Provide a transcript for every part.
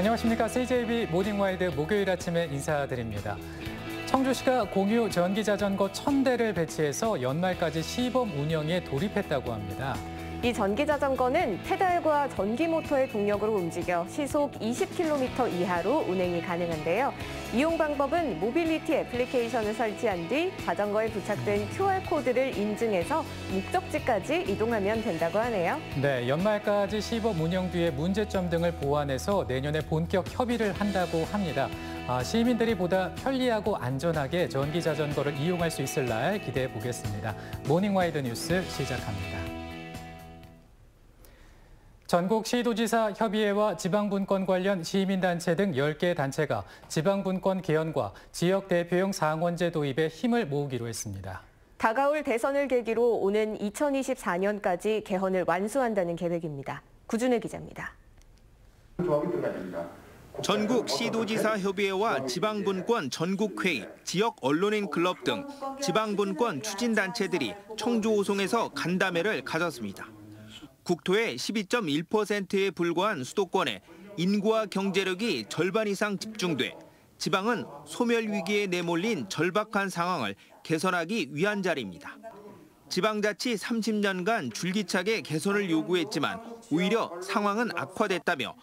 안녕하십니까. CJB 모닝와이드 목요일 아침에 인사드립니다. 청주시가 공유 전기자전거 1000대를 배치해서 연말까지 시범 운영에 돌입했다고 합니다. 이 전기자전거는 페달과 전기모터의 동력으로 움직여 시속 20km 이하로 운행이 가능한데요. 이용 방법은 모빌리티 애플리케이션을 설치한 뒤 자전거에 부착된 QR코드를 인증해서 목적지까지 이동하면 된다고 하네요. 네, 연말까지 시범 운영 뒤에 문제점 등을 보완해서 내년에 본격 협의를 한다고 합니다. 시민들이 보다 편리하고 안전하게 전기자전거를 이용할 수 있을 날 기대해 보겠습니다. 모닝와이드 뉴스 시작합니다. 전국 시도지사 협의회와 지방분권 관련 시민단체 등 10개 단체가 지방분권 개헌과 지역 대표용 상원제 도입에 힘을 모으기로 했습니다. 다가올 대선을 계기로 오는 2024년까지 개헌을 완수한다는 계획입니다. 구준혜 기자입니다. 전국 시도지사 협의회와 지방분권 전국회의, 지역 언론인 클럽 등 지방분권 추진단체들이 청주 오송에서 간담회를 가졌습니다. 국토의 12.1%에 불과한 수도권에 인구와 경제력이 절반 이상 집중돼 지방은 소멸 위기에 내몰린 절박한 상황을 개선하기 위한 자리입니다. 지방자치 30년간 줄기차게 개선을 요구했지만 오히려 상황은 악화됐다며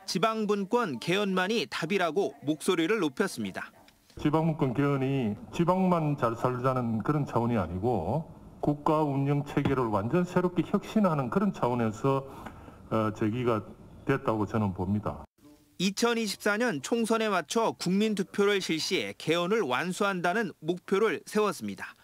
지방분권 개헌만이 답이라고 목소리를 높였습니다. 지방분권 개헌이 지방만 잘 살자는 그런 차원이 아니고 국가 운영 체계를 완전 새롭게 혁신하는 그런 차원에서 제기가 됐다고 저는 봅니다. 2024년 총선에 맞춰 국민투표를 실시해 개헌을 완수한다는 목표를 세웠습니다.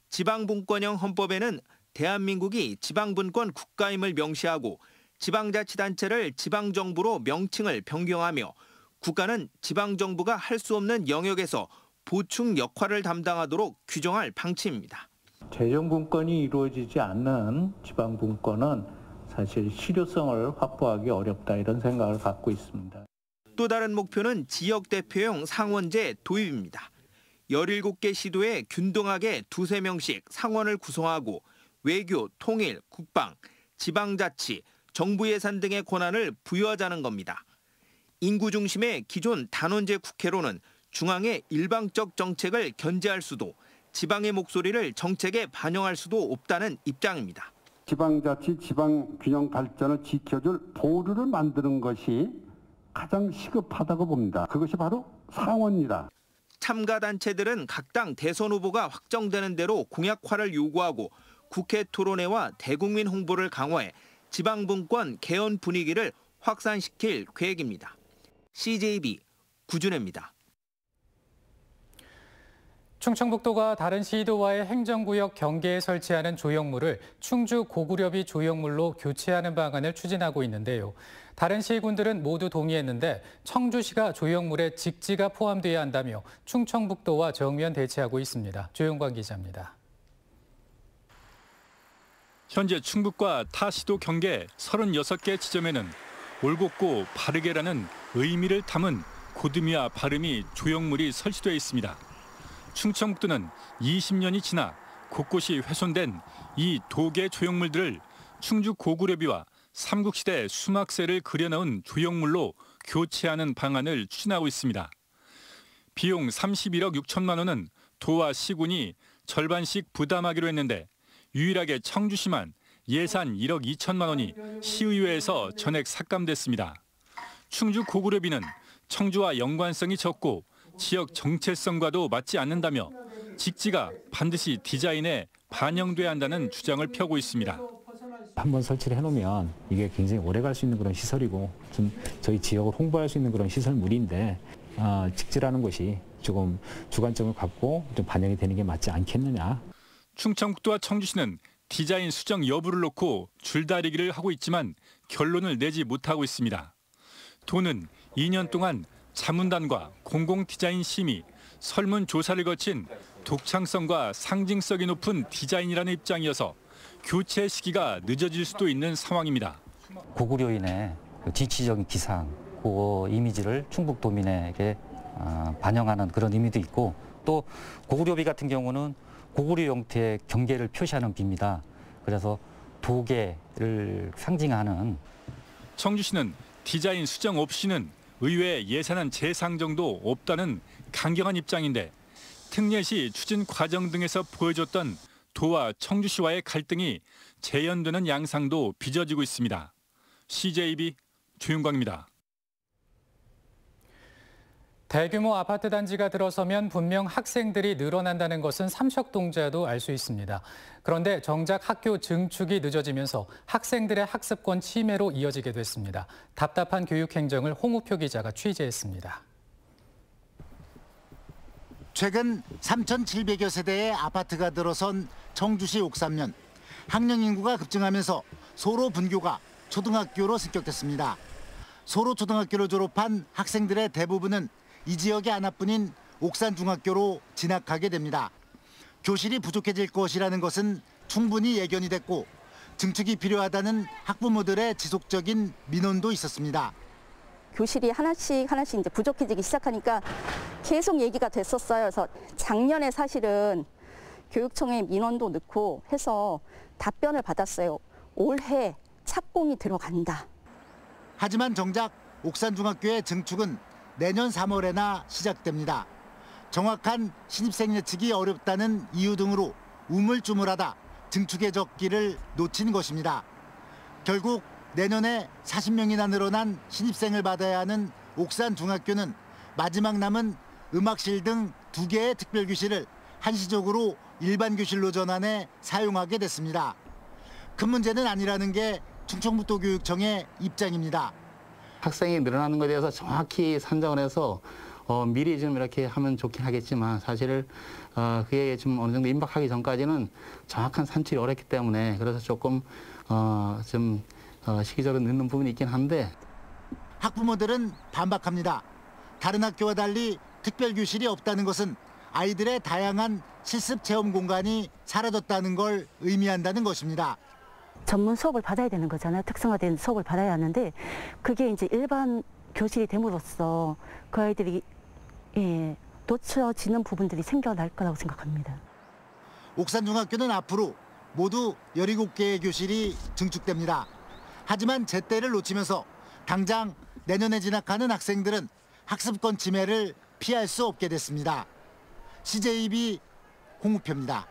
지방분권형 헌법에는 대한민국이 지방분권 국가임을 명시하고 지방자치단체를 지방정부로 명칭을 변경하며 국가는 지방정부가 할 수 없는 영역에서 보충 역할을 담당하도록 규정할 방침입니다. 재정분권이 이루어지지 않는 지방분권은 사실 실효성을 확보하기 어렵다 이런 생각을 갖고 있습니다. 또 다른 목표는 지역 대표용 상원제 도입입니다. 17개 시도에 균등하게 2~3명씩 상원을 구성하고 외교, 통일, 국방, 지방자치, 정부 예산 등의 권한을 부여하자는 겁니다. 인구 중심의 기존 단원제 국회로는 중앙의 일방적 정책을 견제할 수도 지방의 목소리를 정책에 반영할 수도 없다는 입장입니다. 지방자치, 지방균형 발전을 지켜줄 보루를 만드는 것이 가장 시급하다고 봅니다. 그것이 바로 상원이다. 참가단체들은 각 당 대선 후보가 확정되는 대로 공약화를 요구하고 국회 토론회와 대국민 홍보를 강화해 지방분권 개헌 분위기를 확산시킬 계획입니다. CJB 구준혜입니다. 충청북도가 다른 시도와의 행정구역 경계에 설치하는 조형물을 충주 고구려비 조형물로 교체하는 방안을 추진하고 있는데요. 다른 시군들은 모두 동의했는데 청주시가 조형물에 직지가 포함돼야 한다며 충청북도와 정면 대치하고 있습니다. 조용관 기자입니다. 현재 충북과 타 시도 경계 36개 지점에는 올곧고 바르게라는 의미를 담은 고듬이와 발음이 조형물이 설치되어 있습니다. 충청북도는 20년이 지나 곳곳이 훼손된 이 도계 조형물들을 충주 고구려비와 삼국시대 수막새를 그려넣은 조형물로 교체하는 방안을 추진하고 있습니다. 비용 31억 6천만 원은 도와 시군이 절반씩 부담하기로 했는데 유일하게 청주시만 예산 1억 2천만 원이 시의회에서 전액 삭감됐습니다. 충주 고구려비는 청주와 연관성이 적고 지역 정체성과도 맞지 않는다며 직지가 반드시 디자인에 반영돼야 한다는 주장을 펴고 있습니다. 한번 설치를 해놓으면 이게 굉장히 오래 갈 수 있는 그런 시설이고 좀 저희 지역을 홍보할 수 있는 그런 시설물인데 직지라는 것이 조금 주관점을 갖고 좀 반영이 되는 게 맞지 않겠느냐. 충청북도와 청주시는 디자인 수정 여부를 놓고 줄다리기를 하고 있지만 결론을 내지 못하고 있습니다. 도는 2년 동안 자문단과 공공디자인 심의, 설문조사를 거친 독창성과 상징성이 높은 디자인이라는 입장이어서 교체 시기가 늦어질 수도 있는 상황입니다. 고구려인의 지치적인 기상, 그 이미지를 충북도민에게 반영하는 그런 의미도 있고 또 고구려비 같은 경우는 고구려 형태의 경계를 표시하는 비입니다. 그래서 도계를 상징하는 청주시는 디자인 수정 없이는 의회 예산안 재상정도 없다는 강경한 입장인데 특례시 추진 과정 등에서 보여줬던 도와 청주시와의 갈등이 재현되는 양상도 빚어지고 있습니다. CJB 조윤광입니다. 대규모 아파트 단지가 들어서면 분명 학생들이 늘어난다는 것은 삼척동자도 알 수 있습니다. 그런데 정작 학교 증축이 늦어지면서 학생들의 학습권 침해로 이어지게 됐습니다. 답답한 교육 행정을 홍우표 기자가 취재했습니다. 최근 3,700여 세대의 아파트가 들어선 청주시 옥삼면. 학령 인구가 급증하면서 소로 분교가 초등학교로 습격됐습니다. 소로 초등학교를 졸업한 학생들의 대부분은 이 지역의 하나뿐인 옥산중학교로 진학하게 됩니다. 교실이 부족해질 것이라는 것은 충분히 예견이 됐고 증축이 필요하다는 학부모들의 지속적인 민원도 있었습니다. 교실이 하나씩 이제 부족해지기 시작하니까 계속 얘기가 됐었어요. 그래서 작년에 사실은 교육청에 민원도 넣고 해서 답변을 받았어요. 올해 착공이 들어간다. 하지만 정작 옥산중학교의 증축은 내년 3월에나 시작됩니다. 정확한 신입생 예측이 어렵다는 이유 등으로 우물쭈물하다 증축의 적기를 놓친 것입니다. 결국 내년에 40명이나 늘어난 신입생을 받아야 하는 옥산중학교는 마지막 남은 음악실 등 2개의 특별교실을 한시적으로 일반 교실로 전환해 사용하게 됐습니다. 큰 문제는 아니라는 게 충청북도교육청의 입장입니다. 학생이 늘어나는 것에 대해서 정확히 산정을 해서 미리 좀 이렇게 하면 좋긴 하겠지만 사실 그게 좀 어느 정도 임박하기 전까지는 정확한 산출이 어렵기 때문에 그래서 조금 시기적으로 늦는 부분이 있긴 한데 학부모들은 반박합니다. 다른 학교와 달리 특별교실이 없다는 것은 아이들의 다양한 실습 체험 공간이 사라졌다는 걸 의미한다는 것입니다. 전문 수업을 받아야 되는 거잖아요. 특성화된 수업을 받아야 하는데 그게 이제 일반 교실이 됨으로써 그 아이들이 놓쳐지는 부분들이 생겨날 거라고 생각합니다. 옥산중학교는 앞으로 모두 17개의 교실이 증축됩니다. 하지만 제때를 놓치면서 당장 내년에 진학하는 학생들은 학습권 침해를 피할 수 없게 됐습니다. CJB 홍우표입니다.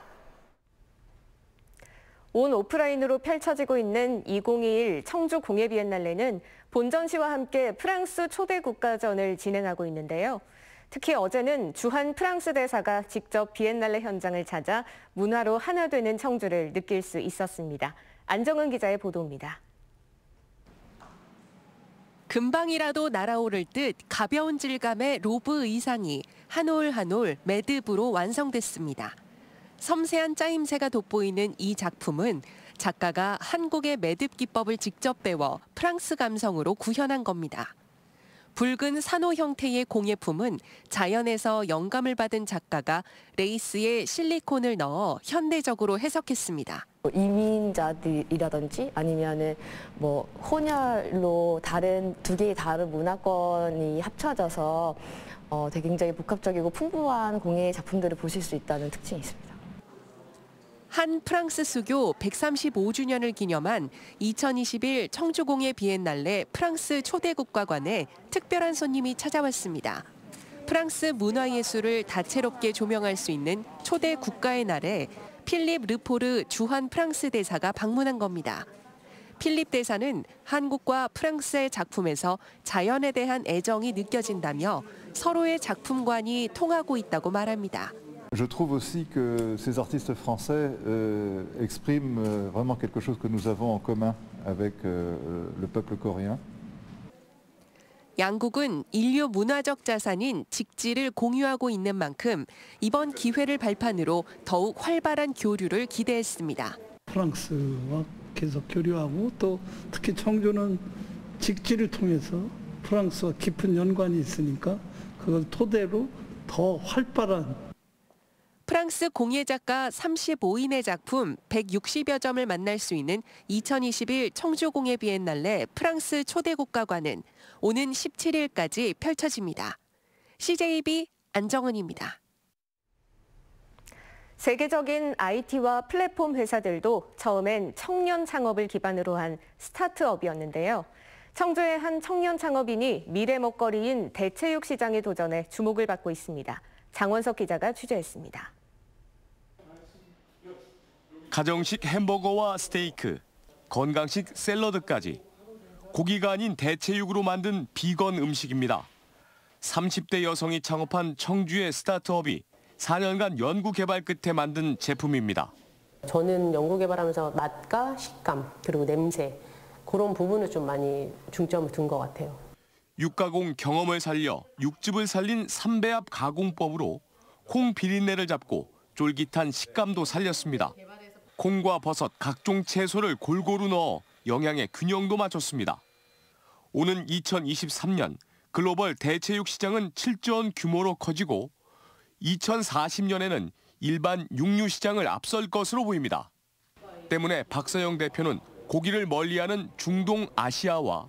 온 오프라인으로 펼쳐지고 있는 2021 청주 공예 비엔날레는 본전시와 함께 프랑스 초대 국가전을 진행하고 있는데요. 특히 어제는 주한 프랑스 대사가 직접 비엔날레 현장을 찾아 문화로 하나 되는 청주를 느낄 수 있었습니다. 안정은 기자의 보도입니다. 금방이라도 날아오를 듯 가벼운 질감의 로브 의상이 한 올 한 올 매듭으로 완성됐습니다. 섬세한 짜임새가 돋보이는 이 작품은 작가가 한국의 매듭 기법을 직접 배워 프랑스 감성으로 구현한 겁니다. 붉은 산호 형태의 공예품은 자연에서 영감을 받은 작가가 레이스에 실리콘을 넣어 현대적으로 해석했습니다. 이민자들이라든지 아니면은 혼혈로 두 개의 다른 문화권이 합쳐져서 되게 굉장히 복합적이고 풍부한 공예 작품들을 보실 수 있다는 특징이 있습니다. 한 프랑스 수교 135주년을 기념한 2021 청주공예 비엔날레 프랑스 초대 국가관에 특별한 손님이 찾아왔습니다. 프랑스 문화예술을 다채롭게 조명할 수 있는 초대 국가의 날에 필립 르포르 주한 프랑스 대사가 방문한 겁니다. 필립 대사는 한국과 프랑스의 작품에서 자연에 대한 애정이 느껴진다며 서로의 작품관이 통하고 있다고 말합니다. Je trouve aussi que ces artistes français expriment vraiment quelque chose que nous avons en commun avec le peuple coréen. 양국은 인류 문화적 자산인 직지를 공유하고 있는 만큼 이번 기회를 발판으로 더욱 활발한 교류를 기대했습니다. 프랑스와 계속 교류하고 또 특히 청주는 직지를 통해서 프랑스와 깊은 연관이 있으니까 그걸 토대로 더 활발한 프랑스 공예 작가 35인의 작품 160여 점을 만날 수 있는 2021 청주 공예 비엔날레 프랑스 초대 국가관은 오는 17일까지 펼쳐집니다. CJB 안정은입니다. 세계적인 IT와 플랫폼 회사들도 처음엔 청년 창업을 기반으로 한 스타트업이었는데요. 청주의 한 청년 창업인이 미래 먹거리인 대체육 시장에 도전해 주목을 받고 있습니다. 장원석 기자가 취재했습니다. 가정식 햄버거와 스테이크, 건강식 샐러드까지 고기가 아닌 대체육으로 만든 비건 음식입니다. 30대 여성이 창업한 청주의 스타트업이 4년간 연구 개발 끝에 만든 제품입니다. 저는 연구 개발하면서 맛과 식감 그리고 냄새 그런 부분을 좀 많이 중점을 둔 것 같아요. 육가공 경험을 살려 육즙을 살린 삼배압 가공법으로 콩 비린내를 잡고 쫄깃한 식감도 살렸습니다. 콩과 버섯, 각종 채소를 골고루 넣어 영양의 균형도 맞췄습니다. 오는 2023년 글로벌 대체육 시장은 7조 원 규모로 커지고 2040년에는 일반 육류 시장을 앞설 것으로 보입니다. 때문에 박서영 대표는 고기를 멀리하는 중동 아시아와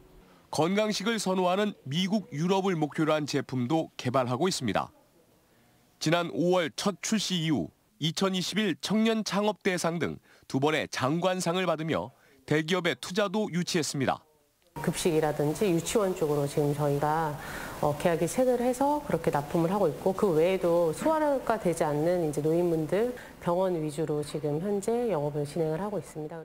건강식을 선호하는 미국, 유럽을 목표로 한 제품도 개발하고 있습니다. 지난 5월 첫 출시 이후 2021 청년 창업 대상 등 2번의 장관상을 받으며 대기업의 투자도 유치했습니다. 급식이라든지 유치원 쪽으로 지금 저희가 계약이 체결해서 그렇게 납품을 하고 있고 그 외에도 소화가 되지 않는 이제 노인분들 병원 위주로 지금 현재 영업을 진행을 하고 있습니다.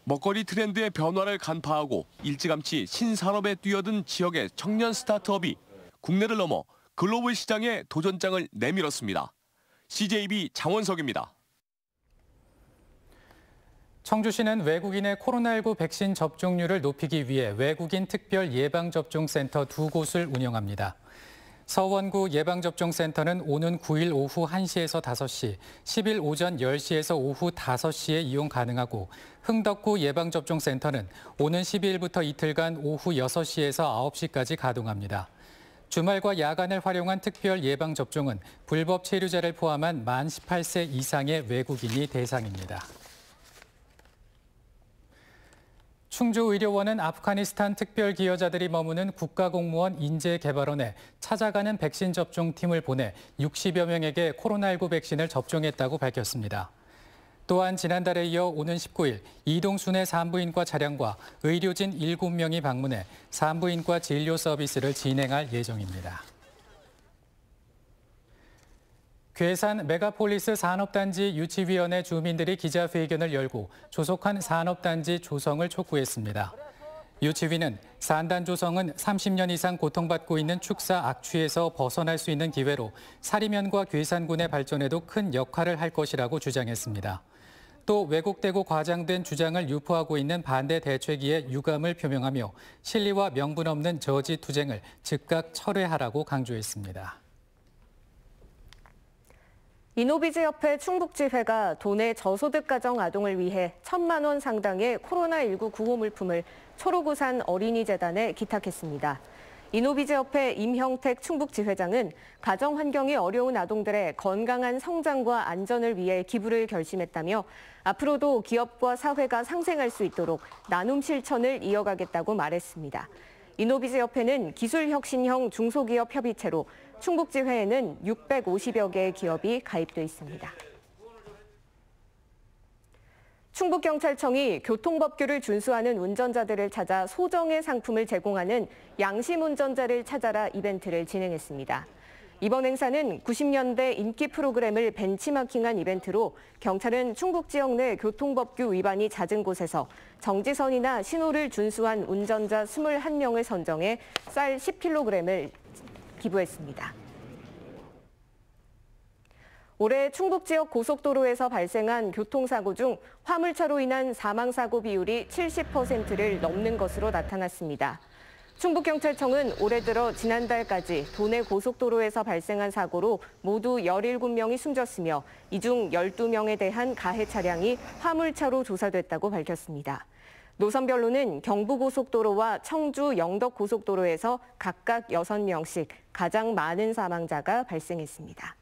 먹거리 트렌드의 변화를 간파하고 일찌감치 신산업에 뛰어든 지역의 청년 스타트업이 국내를 넘어 글로벌 시장에 도전장을 내밀었습니다. CJB 장원석입니다. 청주시는 외국인의 코로나19 백신 접종률을 높이기 위해 외국인 특별 예방접종센터 2곳을 운영합니다. 서원구 예방접종센터는 오는 9일 오후 1시에서 5시, 10일 오전 10시에서 오후 5시에 이용 가능하고 흥덕구 예방접종센터는 오는 12일부터 이틀간 오후 6시에서 9시까지 가동합니다. 주말과 야간을 활용한 특별 예방접종은 불법 체류자를 포함한 만 18세 이상의 외국인이 대상입니다. 충주의료원은 아프가니스탄 특별기여자들이 머무는 국가공무원 인재개발원에 찾아가는 백신 접종팀을 보내 60여 명에게 코로나19 백신을 접종했다고 밝혔습니다. 또한 지난달에 이어 오는 19일 이동순회 산부인과 차량과 의료진 7명이 방문해 산부인과 진료 서비스를 진행할 예정입니다. 괴산 메가폴리스 산업단지 유치위원회 주민들이 기자회견을 열고 조속한 산업단지 조성을 촉구했습니다. 유치위는 산단 조성은 30년 이상 고통받고 있는 축사 악취에서 벗어날 수 있는 기회로 사리면과 괴산군의 발전에도 큰 역할을 할 것이라고 주장했습니다. 또 왜곡되고 과장된 주장을 유포하고 있는 반대 대책위에 유감을 표명하며 실리와 명분 없는 저지 투쟁을 즉각 철회하라고 강조했습니다. 이노비즈협회 충북지회가 도내 저소득 가정 아동을 위해 1,000만 원 상당의 코로나19 구호 물품을 초록우산 어린이재단에 기탁했습니다. 이노비즈협회 임형택 충북지회장은 가정 환경이 어려운 아동들의 건강한 성장과 안전을 위해 기부를 결심했다며 앞으로도 기업과 사회가 상생할 수 있도록 나눔 실천을 이어가겠다고 말했습니다. 이노비즈협회는 기술혁신형 중소기업 협의체로 충북지회에는 650여 개의 기업이 가입돼 있습니다. 충북경찰청이 교통법규를 준수하는 운전자들을 찾아 소정의 상품을 제공하는 양심운전자를 찾아라 이벤트를 진행했습니다. 이번 행사는 90년대 인기 프로그램을 벤치마킹한 이벤트로 경찰은 충북 지역 내 교통법규 위반이 잦은 곳에서 정지선이나 신호를 준수한 운전자 21명을 선정해 쌀 10kg을 기부했습니다. 올해 충북 지역 고속도로에서 발생한 교통사고 중 화물차로 인한 사망사고 비율이 70%를 넘는 것으로 나타났습니다. 충북경찰청은 올해 들어 지난달까지 도내 고속도로에서 발생한 사고로 모두 17명이 숨졌으며 이 중 12명에 대한 가해 차량이 화물차로 조사됐다고 밝혔습니다. 노선별로는 경부고속도로와 청주 영덕고속도로에서 각각 6명씩 가장 많은 사망자가 발생했습니다.